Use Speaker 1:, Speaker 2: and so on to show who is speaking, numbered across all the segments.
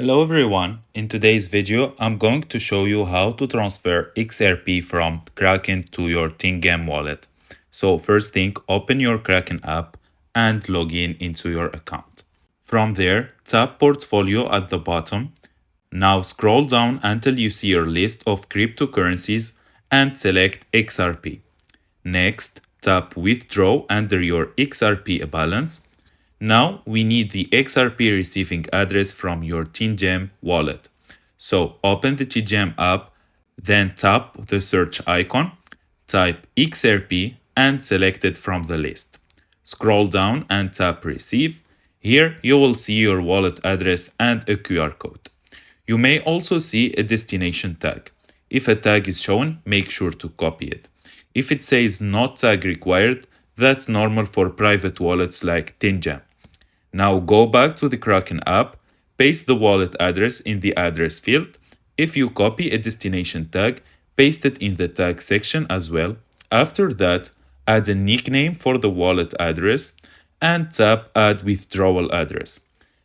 Speaker 1: Hello everyone, in today's video I'm going to show you how to transfer XRP from Kraken to your Tangem wallet. So first thing, open your Kraken app and log in into your account. From there, tap Portfolio at the bottom. Now scroll down until you see your list of cryptocurrencies and select XRP. Next, tap Withdraw under your XRP balance. Now we need the XRP receiving address from your Tangem wallet. So open the Tangem app, then tap the search icon, type XRP and select it from the list. Scroll down and tap Receive. Here you will see your wallet address and a QR code. You may also see a destination tag. If a tag is shown, make sure to copy it. If it says not tag required, that's normal for private wallets like Tangem. Now go back to the Kraken app, paste the wallet address in the address field. If you copy a destination tag, paste it in the tag section as well. After that, add a nickname for the wallet address and tap Add Withdrawal Address.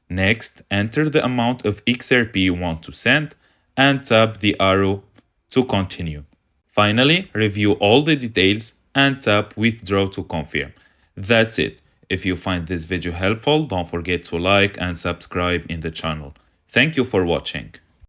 Speaker 1: Next, enter the amount of XRP you want to send and tap the arrow to continue. Finally, review all the details and tap Withdraw to confirm. That's it. If you find this video helpful, don't forget to like and subscribe in the channel. Thank you for watching.